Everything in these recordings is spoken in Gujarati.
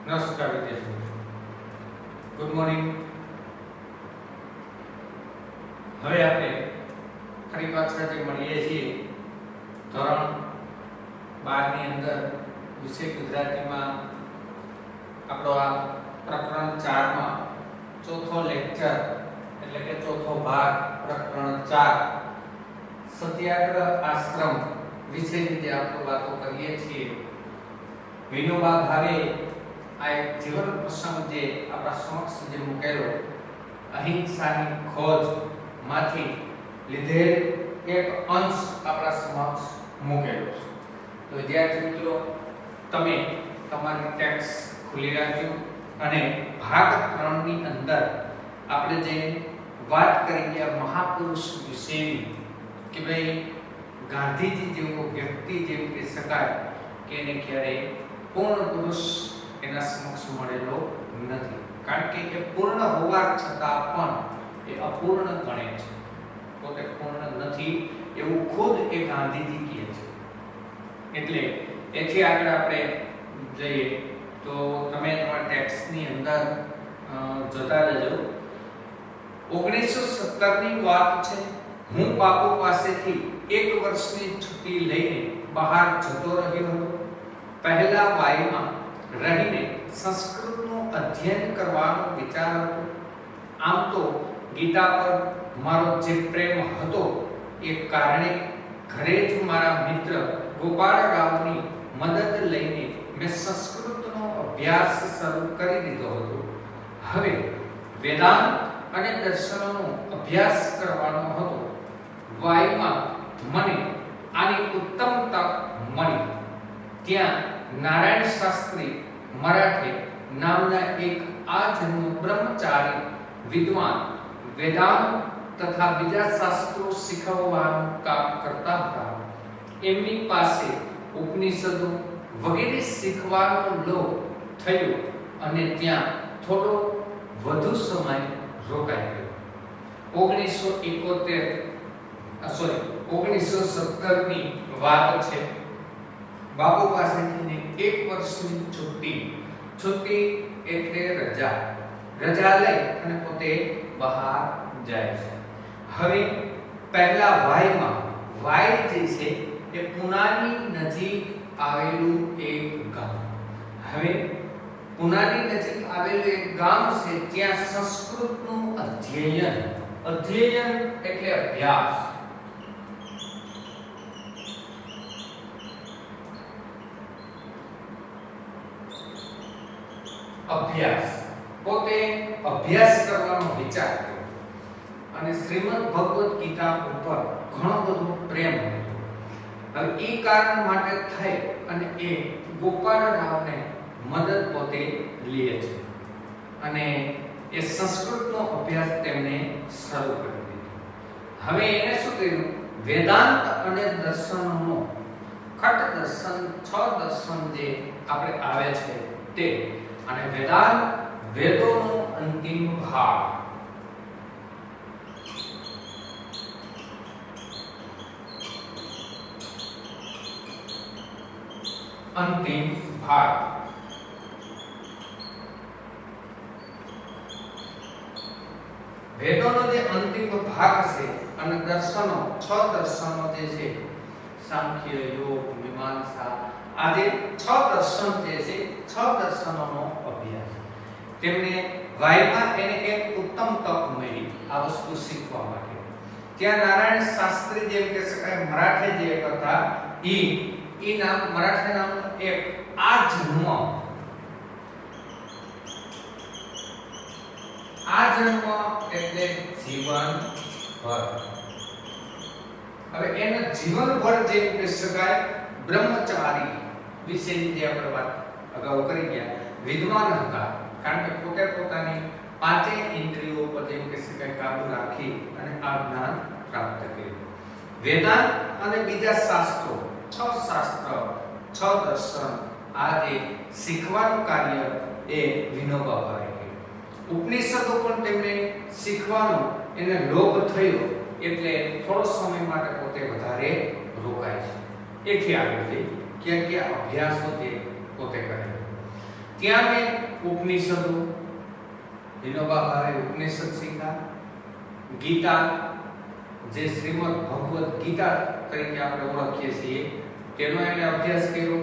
નમસ્કાર વિદ્યાર્થીઓ, ગુડ મોર્નિંગ. હવે આપણે ફરી પાછા જે મળીએ છીએ ધોરણ 12 ની અંદર વિષય ગુજરાતીમાં આપણો આ પ્રકરણ 4 માં ચોથો લેક્ચર એટલે કે ચોથો ભાગ પ્રકરણ 4 સત્યાગ્રહ આશ્રમ વિશેની જે આપણે વાતો કરીએ છીએ. વિનોબા ભાવે આ એક જીવન પ્રસંગ જે આપણા સમક્ષ જે મૂકેલો અહિંસાની ખોજ માંથી લીધેલ એક અંશ આપણા સમક્ષ મૂકેલો છે. તો વિદ્યાર્થી મિત્રો, તમે તમારી ટેક્સ્ટ ખોલી રાખજો અને ભાગ 3 ની અંદર આપણે જે વાત કરી ગયા મહાપુરુષ વિશેની કે ભાઈ ગાંધીજી જેવો વ્યક્તિ જેમ કે શકાય કે એને ક્યારેય પૂર્ણ પુરુષ એના સમક્ષ મળેલો નથી, કારણ કે એ પૂર્ણ હોવા છતાં પણ એ અપૂર્ણ ગણે છે, પોતે પૂર્ણ નથી એવું ખુદ એ ગાંધીજી કહે છે. એટલે એથી આગળ આપણે જઈએ તો તમે તમારા ટેક્સ્ટની અંદર જોતા રહેજો. 1917 ની વાત છે. હું બાપુ પાસેથી 1 વર્ષની છુટ્ટી લઈને બહાર જતો રહ્યો હતો. પહેલા વાયમાં રહીને સંસ્કૃતનું અધ્યયન કરવાનો વિચાર હતો. આમ તો ગીતા પર મારો જે પ્રેમ હતો એ કારણે ઘરે જ મારા મિત્ર ગોપાળરાવની મદદ લઈને મેં સંસ્કૃતનો અભ્યાસ શરૂ કરી દીધો હતો. હવે વેદાંત અને દર્શનનો અભ્યાસ કરવાનો હતો. વાયમાં મને આની ઉત્તમ તક મળી. ત્યાં નારાયણ શાસ્ત્રી મરાઠે નામના એક આજન્મ બ્રહ્મચારી વિદ્વાન વેદાંત તથા બીજા શાસ્ત્રો શીખવવાનું કામ કરતા હતા. એમની પાસે ઉપનિષદો વગેરે શીખવાનો લોભ થયો અને ત્યાં થોડો વધુ સમય રોકાઈ ગયો. 1917 ની વાત છે. બાપુ પાસેથી 1 વર્ષની છુટ્ટી એટલે રજા લઈ અને પોતે બહાર જાય છે. હવે પહેલા વાય જે છે એ પુનાની નજીક આવેલું એક ગામ. હવે પુનાની નજીક આવેલું એક ગામ છે, ત્યાં સંસ્કૃતનું અધ્યયન એટલે પોતે અભ્યાસ કરવાનો વિચાર કર્યો અને શ્રીમદ ભગવદ ગીતા ઉપર ઘણો બધો પ્રેમ હતો. હવે એ કારણ માટે થઈ અને એ ગોપાળરાવને મદદ પોતે લે છે અને એ સંસ્કૃતનો અભ્યાસ તેમને શરૂ કરી દીધો. હવે એને શું કર્યું? વેદાંત અને દર્શનનો ખટ દર્શન, 6 દર્શન જે આપણે આવે છે તે, અને વેદાંત વેદોનો અંતિમ ભાગ. વેદોનો જે અંતિમ ભાગ છે અને દર્શનો 6 દર્શનો જે છે, સાંખ્ય, યોગ, મીમાંસા, આ જે 6 દર્શન જે છે, 6 દર્શનોનો અભ્યાસ. તેમને વાયમાં એને એક ઉત્તમ તક મળી આ વસ્તુ શીખવા માટે. ત્યાં નારાયણ શાસ્ત્રી જેમ કે શકાય મરાઠે જે એક હતા, ઈ નામ મરાઠી નામનો એક આજન્મ એટલે જીવનભર. હવે એનો જીવનભર જેમ કે શકાય બ્રહ્મચારી વિશેની જે આપણે વાત અગાઉ કરી ગયા, વિદ્વાન હતા, કારણ કે પોતે પોતાની 5 ઇન્દ્રિયો પર જેમ કે શકાય કાબુ રાખી અને આ જ્ઞાન પ્રાપ્ત કર્યું. વેદાંત અને બીજા શાસ્ત્રો, 6 શાસ્ત્ર, 6 દર્શન, આ જે શીખવાનું કાર્ય એ વિનોબા ભાવે કર્યું. ઉપનિષદો પણ તેમને શીખવાનો એને લોભ થયો એટલે થોડો સમય માટે પોતે વધારે રોકાય છે. એથી આગળ જઈ ક્યાં અભ્યાસો તે પોતે કરે. ત્યાં મેં ઉપનિષદો, વિનોબા ભાવે ઉપનિષદ શીખ્યા, ગીતા જે શ્રીમદ ભગવદ ગીતા તરીકે આપણે ઓળખીએ છીએ તેનો એને અભ્યાસ કર્યો.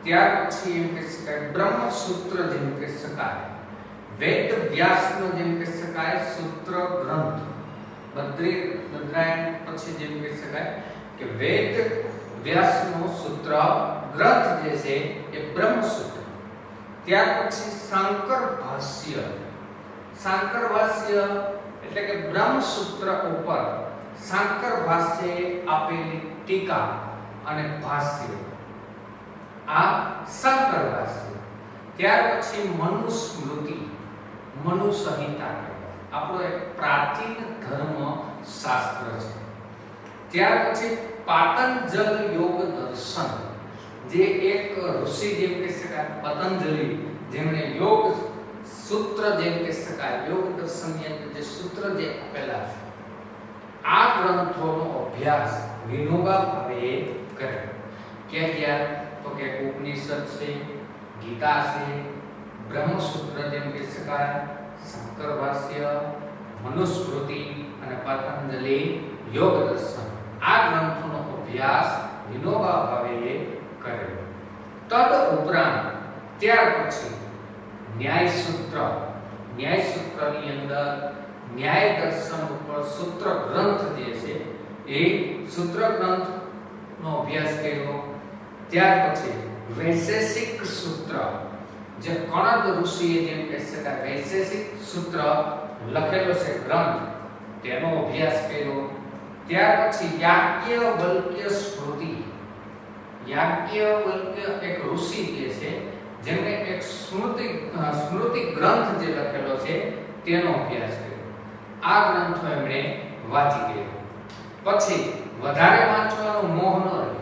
ત્યાર પછી એમ કહી શકાય બ્રહ્મસૂત્ર જેમ કહી શકાય, વેદ વ્યાસનો જેમ કહી શકાય સૂત્ર ગ્રંથ, બદ્રાયણ પછી જેમ કહી શકાય કે વેદ વ્યાસનો સૂત્ર ગ્રંથ જે છે એ બ્રહ્મસૂત્ર. ત્યાર પછી શાંકર ભાષ્ય, શાંકર ભાષ્ય એટલે કે બ્રહ્મસૂત્ર ઉપર શાંકર ભાષ્યએ આપેલી ટીકા અને ભાષ્ય, આ શાંકર ભાષ્ય. ત્યાર પછી મનુસ્મૃતિ, મનુસંહિતા આપણો એક પ્રાચીન ધર્મ શાસ્ત્ર છે. ત્યાર પછી પાતંજલ યોગ દર્શન, જે એક ઋષિ જેમ કહી શકાય પતંજલિ, જેમણે યોગ સૂત્ર જેમ કહી શકાય યોગ દર્શનની અંદર જે સૂત્ર જે આપેલા છે, આ ગ્રંથોનો અભ્યાસ વિનોબા ભાવેએ કર્યો. ક્યાં તો કે ઉપનિષદ છે, ગીતા છે, બ્રહ્મસૂત્ર જેમ કહી શકાય, શંકર ભાષ્ય, મનુસ્મૃતિ અને પતંજલિ યોગ દર્શન, આ ગ્રંથોનો અભ્યાસ વિનોબા ભાવેએ કર્યો. તદ ઉપરાંત ત્યાર પછી ન્યાય સૂત્ર, ન્યાય સૂત્રની અંદર ન્યાય દર્શન ઉપર સૂત્ર ગ્રંથ જે છે એ સૂત્ર ગ્રંથનો અભ્યાસ કર્યો. ત્યાર પછી વૈશેષિક સૂત્ર, જે કણદ ઋષિએ જેમ કહી શકાય વૈશેષિક સૂત્ર લખેલો છે ગ્રંથ, તેનો અભ્યાસ કર્યો. ત્યાર પછી યાજ્ઞવલ્ક્ય સ્મૃતિ, યાજ્ઞવલ્ક્ય એક ઋષિ જે છે જેમણે એક સ્મૃતિ ગ્રંથ જે લખેલો છે તેનો અભ્યાસ કર્યો. આ ગ્રંથો એમણે વાંચી ગયા. પછી વધારે વાંચવાનો મોહ ન રહ્યો,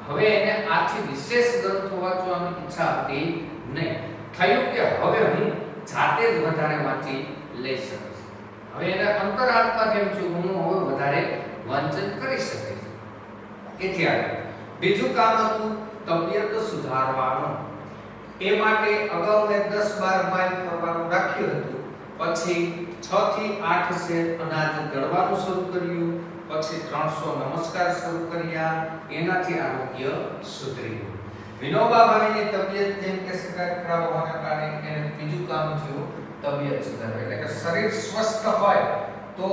હવે એને આથી વિશેષ ગ્રંથો વાંચવાની ઈચ્છા હતી નહીં. થયું કે હવે હું જાતે જ વધારે વાંચી લઈ શકીશ. હવે એને અંતરાત્મા કેમ છું, હું હવે વધારે વાંચન કરી શકીશ. એથી આગળ બીજું કામ હતું તબિયત સુધારવાનું. એ માટે અગાઉ મેં 10-12 માઇલ ફરવાનું રાખ્યું હતું. પછી 6 થી 8 શેર અનાજ દળવાનું શરૂ કર્યું. પછી 300 નમસ્કાર શરૂ કર્યા. એનાથી આરોગ્ય સુધર્યું. વિનોબા ભાવેની તબિયત જેમ કે શકાય ખરાબ હોવાના કારણે એને બીજું કામ થયું તબિયત સુધારવા. એટલે કે શરીર સ્વસ્થ હોય તો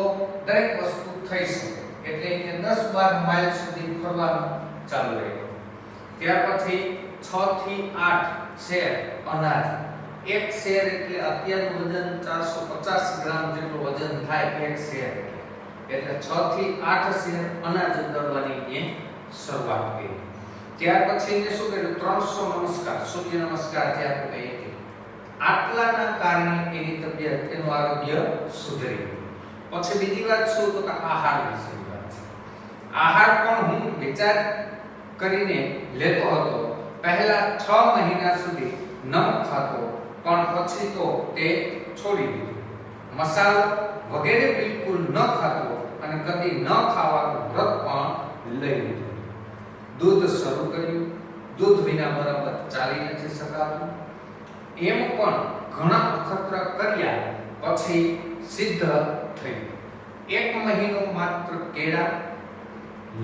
દરેક વસ્તુ થઈ શકે. એટલે એને 10-12 માઇલ સુધી ફરવાનું ચાલુ રાખ્યું. ત્યાર પછી 6 થી 8 શેર અનાજ. એક શેર એટલે અત્યારનું વજન 450 ગ્રામ જેટલું વજન થાય એક શેર. એટલે 6 થી 8 શેર અનાજ દળવાની એ શરૂઆત કરી. ત્યાર પછી એને શું કર્યું 300 નમસ્કાર, સૂર્ય નમસ્કાર જે આપણે કહીએ છીએ. આટલાના કારણે એની તબિયત, એનું આરોગ્ય સુધર્યું. પછી બીજી વાત શું તો કે આહાર વિશેની વાત છે. આહાર પણ હું વિચાર કરીને લેતો હતો. પહેલા 6 મહિના સુધી નમક ખાતો, પણ પછી તો તે છોડી દીધું. મસાલો વગેરે બિલકુલ ન ખાતો અને કદી ન ખાવાનું વ્રત પણ લઈ લીધું. દૂધ શરૂ કર્યું. દૂધ વિના બરાબર ચાલી નથી શકાતું. એમ પણ ઘણા અખતરા કર્યા પછી સિદ્ધ થયું. 1 મહિનો માત્ર કેળા,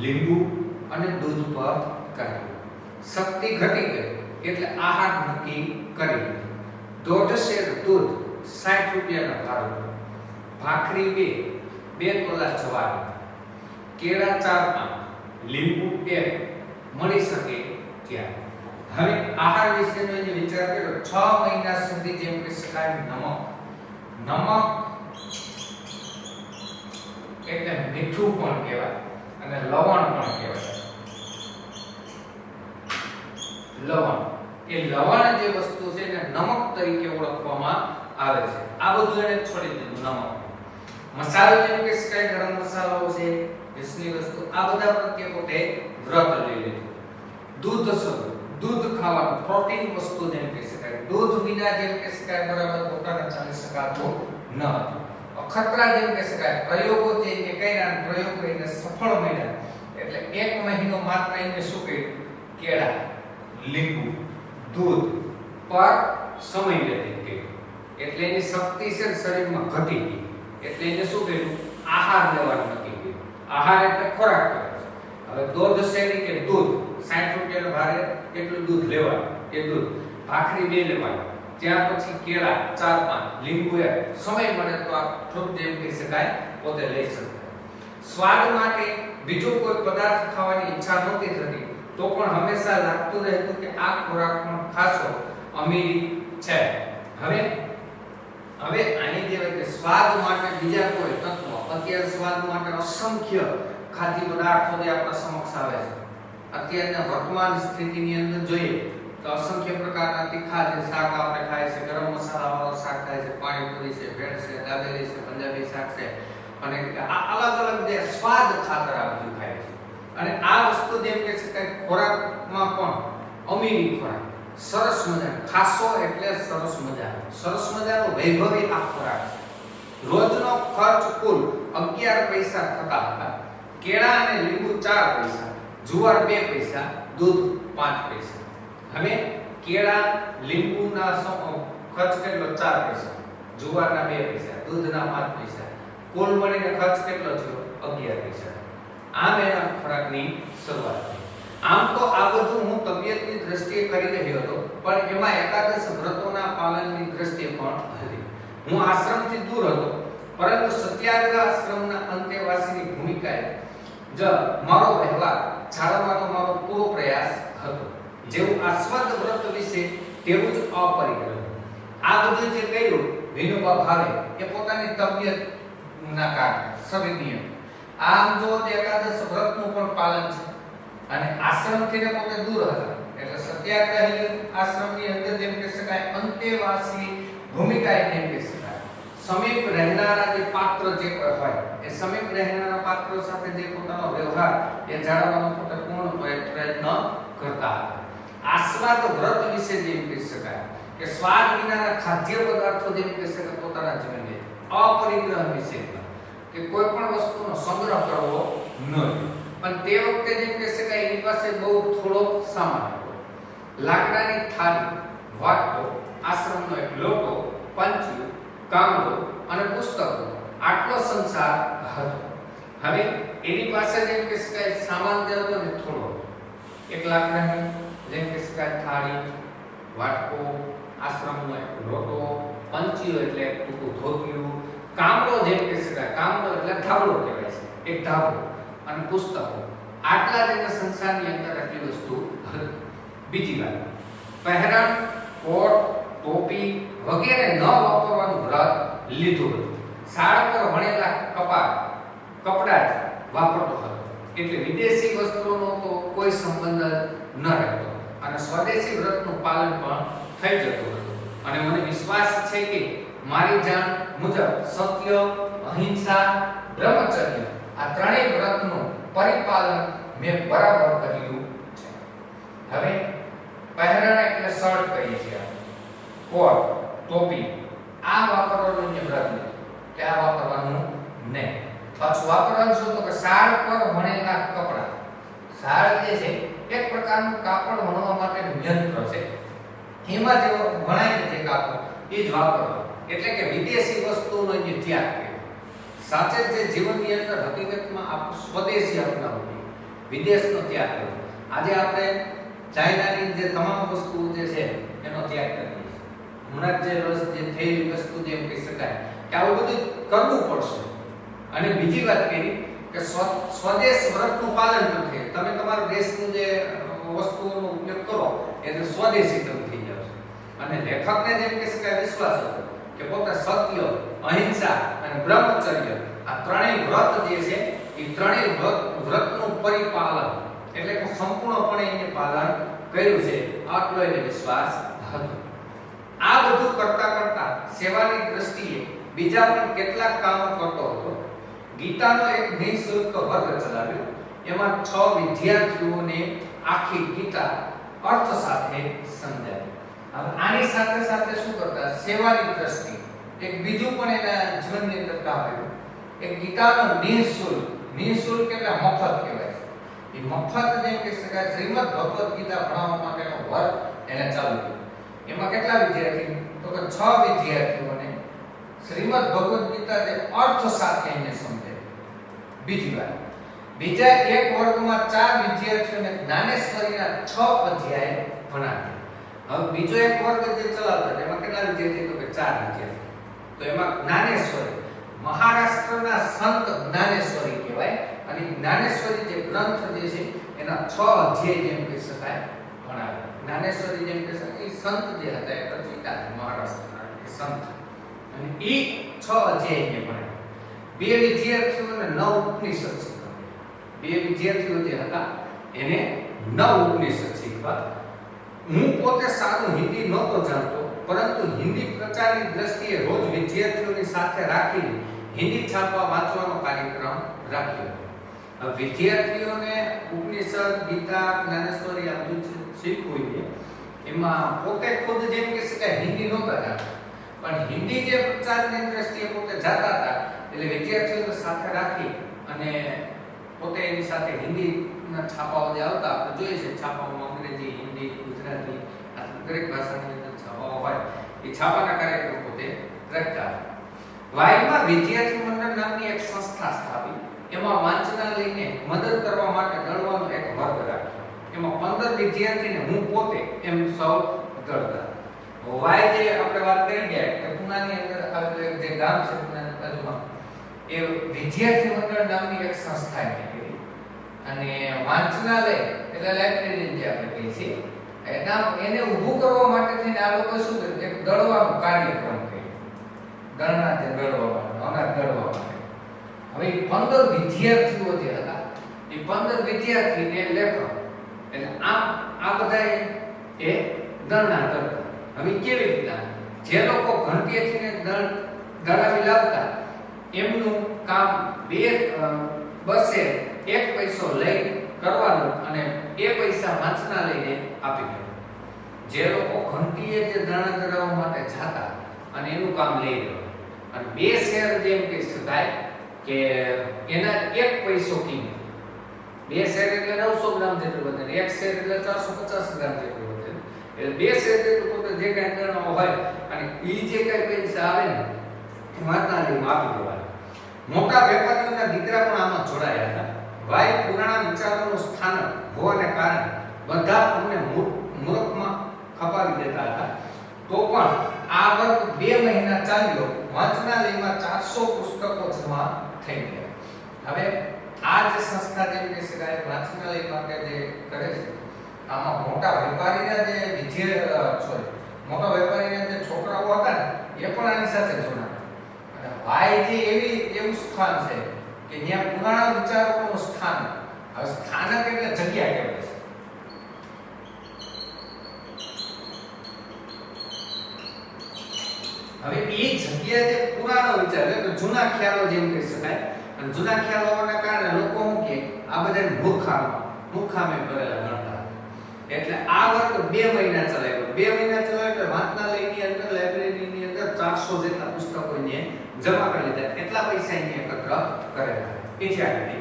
લીંબુ અને દૂધ પર કર્યું. શક્તિ ઘટી ગઈ એટલે આહાર નક્કી કરી. 1.5 શેર દૂધ 60 રૂપિયાના ભાવે, ભાખરી 2 તોલા જવાર, કેળા 4-5, લીંબુ 1 મળી શકે ત્યાં. હવે આહાર વિશેનો જે વિચાર કર્યો 6 મહિના સુધી જેમ કે શકાય નમક એટલે મીઠું પણ કહેવાય અને લવણ પણ કહેવાય. લવણ એ લવણ જે વસ્તુ છે એને નમક તરીકે ઓળખવામાં આવે છે. આ બધું એને છોડી દીધું. નમક, મસાલો જેમ કે શકાય ગરમ મસાલો છે, વિસની વસ્તુ, આ બધા પ્રત્યે પોતે વ્રત લઈ લીધું. દૂધ શરૂ, દૂધ ખાવાનું, પ્રોટીન વસ્તુ જેમ કે શકાય. દૂધ વિના જેમ કે શકાય બરાબર પોતાને ચાલી શકાતું ન હતું. અખતરા જેમ કે શકાય પ્રયોગો જે કર્યા, પ્રયોગ કરીને સફળ મળ્યા. એટલે 1 મહિનો માત્ર એને શું કર્યું, કેળા, લીંબુ, દૂધ પર સમય વ્યતીત કર્યો, એટલે એની શક્તિ છે શરીરમાં ઘટી ગઈ, એટલે એને શું કર્યું? આહાર લેવાનું નક્કી કર્યું. આહાર એટલે ખોરાક કહેવાય છે. હવે દૂધ શેરી કે દૂધ 60 રૂપિયાનું ભારે કેટલું દૂધ લેવાનું, એ દૂધ, ભાખરી 2 લેવાની, ત્યાર પછી કેળા 4-5, લીંબુ 1, સમય મળે તો આ ફ્રૂટ જેમ કહી શકાય પોતે લઈ શકાય. સ્વાદ માટે બીજો કોઈ પદાર્થ ખાવાની ઈચ્છા નહોતી થતી, તો પણ હંમેશા લાગતું રહેતું કે આ ખોરાક પણ ખાસો અમીરી છે. હવે આની જે કે સ્વાદ માટે બીજા કોઈ તત્વો, અત્યારે સ્વાદ માટે અસંખ્ય ખાદ્ય પદાર્થો જે આપણા સમક્ષ આવે છે. અત્યારના વર્તમાન સ્થિતિની અંદર જોઈએ તો અસંખ્ય પ્રકારના તીખા જે શાક આપણે ખાય છે, ગરમ મસાલાવાળો શાક ખાય છે, પાણીપુરી છે, ભેળ છે, દાબેલી છે, પંજાબી શાક છે, અને આ અલગ અલગ જે સ્વાદ ખાતર આ બધું ખાય છે. અને આ વસ્તુ જેમ કે છે કે ખોરાકમાં પણ અમીરી ખોરાક, સરસ મજાનો ખાસો એટલે સરસ મજાનો વૈભવી આ ખોરાક છે. રોજનો ખર્ચ કુલ 11 પૈસા થતા હતા. કેળા અને લીંબુ 4 પૈસા, જુવાર 2 પૈસા, દૂધ 5 પૈસા. હવે કેળા લીંબુના ખર્ચ કેટલો? 4 પૈસા, જુવારના 2 પૈસા, દૂધના 5 પૈસા, કુલ મળીને ખર્ચ કેટલો થયો? 11 પૈસા. આમ એના ખોરાકની શરૂઆત થઈ. આમ તો આ બધું હું તબિયતની દ્રષ્ટિએ કરી રહ્યો હતો, પણ એમાં એકાદશ વ્રતોના પાલનની દ્રષ્ટિએ પણ હતી. હું આશ્રમથી દૂર હતો, પરંતુ સત્યાગ્રહ આશ્રમના અંતેવાસીની ભૂમિકાએ જ મારો વ્યવહાર જાળવવાનો મારો પૂરો પ્રયાસ હતો. જેવું આસ્વાદ વ્રત વિશે તેવું જ અપરિગ્રહ. આ બધું જે કર્યું વિનોબા ભાવે એ પોતાની તબિયતના કારણે સવિનિયમ. આમ જો એકાદશ વ્રતનું પણ પાલન છે, અને આશ્રમથી પોતે દૂર હતા, એટલે સત્યાગ્રહી આશ્રમની અંદર જેમ કે શકાય અંતેવાસી ભૂમિકાએ જેમ કે શકાય સમીપ રહેનારા જે પાત્ર જે હોય એ સમીપ રહેનારા પાત્રો સાથે જે પોતાનો વ્યવહાર એ જાળવવાનો પોતે પૂર્ણ પ્રયત્ન કરતા હતા. આસ્વાદ વ્રત વિશે જેમ કહી શકાય કે સ્વાદ વિનાના ખાદ્ય પદાર્થો જેમ કહી શકાય પોતાના જીવનને અપરિગ્રહ વિશે કે કોઈ પણ વસ્તુનો સંગ્રહ કરવો નહીં. પણ તે વખતે જેમ કહી શકાય એની પાસે બહુ થોડો સામાન હતો. લાકડાની થાળી, વાટકો, આશ્રમનો એક લોટો, પંચી, કાંગડો અને પુસ્તકો, આટલો સંસાર હતો. હવે એની પાસે જેમ કહી શકાય સામાન જે હતો ને થોડો, એક લાકડાની જેમ કહી શકાય થાળી, વાટકો, આશ્રમનો એક લોટો, પંચીઓ એટલે ટૂંકું ધોતિયું, કાંગડો જેમ કહી શકાય, કાંગડો એટલે ધાબળો કહેવાય છે, એક ધાબળો, અને પુસ્તકો, આટલા તેના સંસારની અંદર આટલી વસ્તુ હતી. બીજી વાત, પહેરણ, કોટ, ટોપી વગેરે ન વાપરવાનું વ્રત લીધું હતું. શાળા પર વણેલા કપડા જ વાપરતો હતો, એટલે વિદેશી વસ્તુઓનો તો કોઈ સંબંધ ન રહેતો, અને સ્વદેશી વ્રતનું પાલન પણ થઈ જતું હતું. અને મને વિશ્વાસ છે કે મારી જાણ મુજબ સત્ય, અહિંસા, બ્રહ્મચર્ય આ ત્રણેય વ્રતનું પરિપાલન મેં બરાબર કર્યું છે. હવે પહેરણ એટલે શર્ટ કહીએ છીએ, કોટ, ટોપી આ વાપરવાનું ને વ્રત લીધું કે આ વાપરવાનું નહીં. પાછું વાપરવાનું શું? તો કે શાળ પર વણેલા કપડા. શાળ જે છે એક પ્રકારનું કાપડ વણવા માટેનું યંત્ર છે, એમાં જે વણાય છે જે કાપડ એ જ વાપરવાનું. એટલે કે વિદેશી વસ્તુનો જે ત્યાગ કર્યો. સાચે જે જીવનની અંદર હકીકતમાં આપણું સ્વદેશી અપનાવવું, વિદેશનો ત્યાગ કર્યો. આજે આપણે ચાઇનાની જે તમામ વસ્તુઓ જે છે એનો ત્યાગ કરીએ છીએ. હમણાં જે થયેલી વસ્તુ જેમ કહી શકાય કે આવું બધું કરવું પડશે. અને બીજી વાત કરી કે સ્વદેશ વ્રતનું પાલન પણ થાય. તમે તમારા દેશનું જે વસ્તુઓનો ઉપયોગ કરો એટલે સ્વદેશી તમે થઈ જાવ છો. અને લેખકને જેમ કહી શકાય વિશ્વાસ હતો કે પોતે સત્ય, અહિંસા અને બ્રહ્મચર્ય આ ત્રણેય વ્રત જે છે એ ત્રણેય વ્રતનું પરિપાલન એટલે કે સંપૂર્ણપણે એને પાલન કર્યું છે, આટલો એને વિશ્વાસ હતો. આ બધું કરતા કરતા સેવાની દ્રષ્ટિએ બીજા પણ કેટલાક કામો કરતો હતો. ગીતાનો એક નિઃશુલ્ક વર્ગ ચલાવ્યો, એમાં 6 વિદ્યાર્થીઓને આખી ગીતા અર્થ સાથે સમજાવી. હવે આની સાથે સાથે શું કરતા? સેવાની દ્રષ્ટિ એક બીજું પણ એના જીવનની અંદર કામ કર્યું. એક ગીતાનો નિઃશુલ્ક એટલે મફત કહેવાય છે. એ મફત જેમ કહી શકાય શ્રીમદ ભગવદ ગીતા ભણાવવા માટેનો વર્ગ એને ચાલુ કર્યો. એમાં કેટલા વિદ્યાર્થી? તો કે 6 વિદ્યાર્થીઓને શ્રીમદ ભગવદ ગીતા જે અર્થ સાથે એને સમજે. બીજી વાત, બીજા એક વર્ગમાં 4 વિદ્યાર્થીઓને જ્ઞાનેશ્વરીના 6 અધ્યાય ભણાવ્યા. હવે બીજો એક વર્ગ જે ચલાવતા એમાં કેટલા વિદ્યાર્થી? તો કે 4 વિદ્યાર્થી. તો એમાં જ્ઞાનેશ્વરી મહારાષ્ટ્રના સંત જ્ઞાનેશ્વરી કહેવાય અને જ્ઞાનેશ્વરી જે ગ્રંથ જે છે એના 6 અધ્યાય જેમ કહી શકાય ભણાવ્યા. જ્ઞાનેશ્વરી જેમ કહી શકાય એ સંત જે હતા એ રચયિતા મહારાષ્ટ્રના સંત અને એ 6 અધ્યાય ને ભણાવ્યા. બે વિદ્યાર્થીઓને 9 ઉપનિષદ શીખવ્યા. બે વિદ્યાર્થીઓ જે હતા એને 9 ઉપનિષદ શીખવ્યા. હું પોતે સારું હિન્દી નહોતો જાણતો, પરંતુ હિન્દી પ્રચારની દ્રષ્ટિએ રોજ વિદ્યાર્થીઓની સાથે રાખીને હિન્દી છાપવા વાંચવાનો કાર્યક્રમ રાખ્યો. વિદ્યાર્થીઓને ઉપનિષદ, ગીતા, જ્ઞાનેશ્વરી આ બધું શીખવું છે. એમાં પોતે ખુદ જેમ કે શકાય હિન્દી નહોતા જાણતા, પણ હિન્દી જે પ્રચારની દ્રષ્ટિએ પોતે જતા હતા એટલે વિદ્યાર્થીઓને સાથે રાખી અને પોતે એની સાથે હિન્દીના છાપાઓ જે આવતા આપણે જોઈએ છે છાપાઓમાં અંગ્રેજી, હિન્દી, ગુજરાતી આ દરેક ભાષાની અંદર છાપાઓ હોય એ છાપાના કાર્યક્રમ પોતે રાખતા. વાયમાં વિદ્યાર્થી મંડળ નામની એક સંસ્થા સ્થાપી. એમાં વાંચનાલયને મદદ કરવા માટે દળવાનો એક વર્ગ રાખ્યો. એમાં 15 વિદ્યાર્થીને હું પોતે એમ સૌ દળતા. વાય જે આપણે વાત કરી ગયા કે પુનાની અંદર આવેલું જે ગામ છે પુનાની બાજુમાં એ વિદ્યાર્થી મંડળ નામની એક સંસ્થા હતી અને વાંચનાલય એટલે લાઇબ્રેરી જે આપણે કહીએ છીએ એને ઊભું કરવા માટે થઈને આ લોકો શું કર્યું? એક દળવાનો કાર્યક્રમ કર્યો. દળના જે દળવા અનાજ દળવા માટે. હવે 15 વિદ્યાર્થીઓ જે હતા એ 15 વિદ્યાર્થીને લેખો એટલે આ બધા એ દળના દળતા. હવે કેવી રીતના? જે લોકો ઘંટીએથી દળ દળાવી લાવતા એમનું કામ બસે 1 પૈસો લઈ કરવાનું અને એ પૈસા વાંચનાલયને આપી દેવાનું. જે લોકો ઘંટીએ જે દાણા દળાવવા માટે જતા અને એનું કામ લઈ લેવાનું અને 2 શેર જેમ કહી શકાય કે એના 1 પૈસો કિંમત. 2 શેર એટલે 900 ગ્રામ જેટલું વધે, 1 શેર એટલે 450 ગ્રામ જેટલું વધે. એટલે 2 શેર જેટલું પોતે જે કાંઈ દળનો હોય અને એ જે કાંઈ પૈસા આવે ને એ વાંચનાલયમાં આપી દેવાના. મોટા વેપારીઓના દીકરા પણ આમાં જોડાયા હતા. વાય પુરાણા વિચારોનું સ્થાનક હોવાને કારણે બધા અમને મૂર્ખમાં ખપાવી દેતા હતા. તો પણ આ વર્ગ 2 મહિના ચાલ્યો. વાંચનાલયમાં 400 પુસ્તકો જમા થઈ ગયા. હવે આ જે સંસ્થા જેમ કે શકાય વાંચનાલય માટે જે કરે છે આમાં મોટા વેપારીના જે મોટા વેપારીના જે છોકરાઓ હતા ને એ પણ આની સાથે જોડાયા. અને વાય જે એવું સ્થાન છે કે જ્યાં પુરાણા વિચારોનું સ્થાન. હવે સ્થાનક એટલે જગ્યા કહેવાય છે. હવે એ જગ્યા જે પુરાણો વિચાર એટલે જૂના ખ્યાલો જેમ કહી શકાય અને જૂના ખ્યાલો હોવાના કારણે લોકો શું કે આ બધા મૂર્ખામે કરેલા ગણતા. એટલે આ વર્ગ 2 મહિના ચલાવ્યો. 2 મહિના ચલાવ્યો એટલે વાંચનાલયની અંદર લાઇબ્રેરીની અંદર 400 જેટલા પુસ્તકોને જમા કરી લીધા. કેટલા પૈસા એને એકત્ર કરેલા. એથી આગળ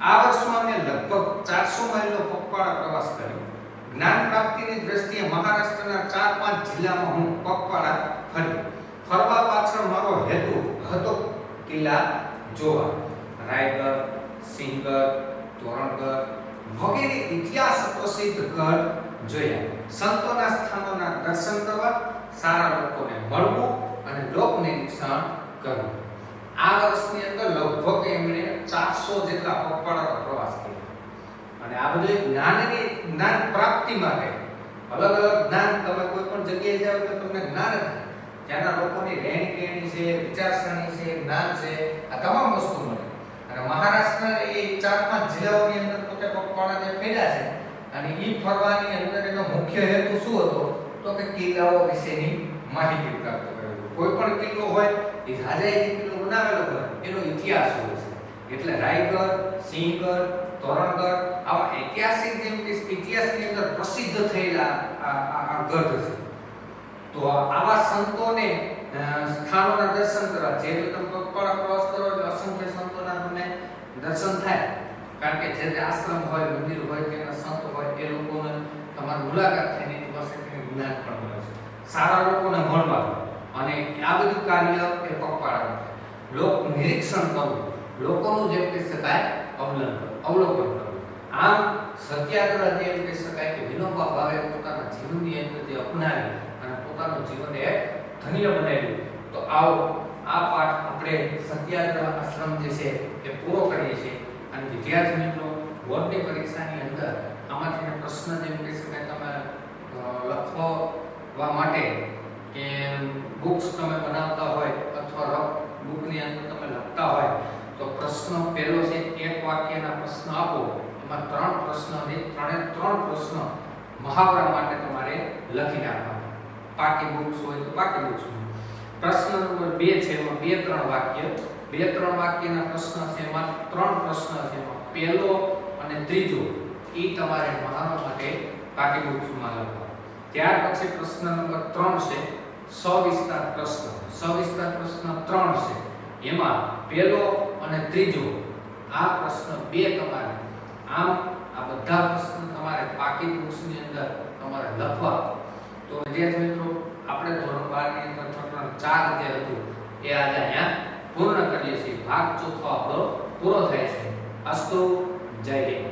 આ વર્ષમાં મેં લગભગ 400 માઇલનો પગપાળા પ્રવાસ કર્યો. જ્ઞાન પ્રાપ્તિની દ્રષ્ટિએ મહારાષ્ટ્રના 4-5 જિલ્લામાં હું પગપાળા ફર્યો. ફરવા પાછળ મારો હેતુ હતો કિલ્લા જોવા. રાયગઢ, સિંહગઢ, તોરણગઢ વગેરે ઇતિહાસ પ્રસિદ્ધ ગઢ જોયા. સંતોના સ્થાનોના દર્શન કરવા, સારા લોકોને મળવું અને લોક નિરીક્ષણ કરવું. આ વર્ષની અંદર લગભગ એમણે 400 જેટલા પગપાળાનો પ્રવાસ કર્યો. અને આ બધું જ્ઞાન પ્રાપ્તિ માટે અલગ જ્ઞાન. તમે કોઈ પણ જગ્યાએ જાઓ તો તમને જ્ઞાન થાય. ત્યાંના લોકોની રહેણી કહેણી છે, વિચારસરણી છે, જ્ઞાન છે, આ તમામ વસ્તુ મળે. અને મહારાષ્ટ્રના એ 4-5 જિલ્લાઓની અંદર પોતે પગપાળા જે ફેર્યા છે અને એ ફરવાની અંદર એનો મુખ્ય હેતુ શું હતો? તો કે કિલ્લાઓ વિશેની માહિતી પ્રાપ્ત કરવી. કોઈ પણ કિલ્લો હોય એ રાજાએ જે કિલ્લો બનાવેલો હોય એનો ઇતિહાસ હોય છે. એટલે રાયગઢ, સિંહગઢ, તોરણગઢ આવા ઐતિહાસિક જેમ કે ઇતિહાસની અંદર પ્રસિદ્ધ થયેલા આ ગઢ છે. તો આવા સંતોને સ્થાનોના દર્શન કરવા. જે તમે પગપાળા પ્રવાસ કરો એટલે અસંખ્ય સંતોના તમને દર્શન થાય. કારણ કે જે આશ્રમ હોય, મંદિર હોય, તેના સંત હોય એ લોકોને તમારી મુલાકાત થઈને એની પાસેથી જ્ઞાન પણ મળે છે. સારા લોકોને મળવા અને આ બધું કાર્ય એ પગપાળા લોક નિરીક્ષણ કરવું, લોકોનું જેમ કહી શકાય અવલોકન કરવું. આમ સત્યાગ્રહ જેમ કહી શકાય કે વિનોબા ભાવે પોતાના જીવનની અંદર જે અપનાવી અને પોતાનું જીવન એ ધન્ય બનાવ્યું. તો આવો આ પાઠ આપણે સત્યાગ્રહ આશ્રમ જે છે એ પૂરો કરીએ છીએ. અને વિદ્યાર્થી મિત્રો, બોર્ડની પરીક્ષાની અંદર આમાંથી પ્રશ્ન જેમ કહી શકાય તમે લખવા માટે કે બુક્સ તમે બનાવતા હોય અથવા બુકની અંદર તમે લખતા હોય તો પ્રશ્ન પહેલો છે એક વાક્યના પ્રશ્ન આપો. એમાં 3 પ્રશ્ન છે, 3 પ્રશ્ન મહાવરા માટે તમારે લખી નાખવાના. પાકી બુક્સ હોય તો પાકી બુક્સ. પ્રશ્ન નંબર 2 છે એમાં 2-3 વાક્ય, 2-3 વાક્યના પ્રશ્ન છે એમાં 3 પ્રશ્ન છે. એમાં પહેલો અને ત્રીજો એ તમારે મહાવરા માટે પાકી બુક્સમાં લખવા. ત્યાર પછી પ્રશ્ન નંબર 3 છે સવિસ્તાર પ્રશ્ન. સવિસ્તાર પ્રશ્ન 3 છે. એમાં પહેલો અને ત્રીજો આ પ્રશ્ન 2 તમારે. આમ આ બધા પ્રશ્ન તમારે પાકી બુક્સની અંદર તમારે લખવા. તો વિદ્યાર્થી મિત્રો, આપણે ધોરણ 12 ની અંદર પ્રકરણ 4 જે હતું એ આજે અહીંયા પૂર્ણ કરીએ છીએ. ભાગ ચોથો આપણો પૂરો થાય છે. અસ્તુ, જય હિન્દ.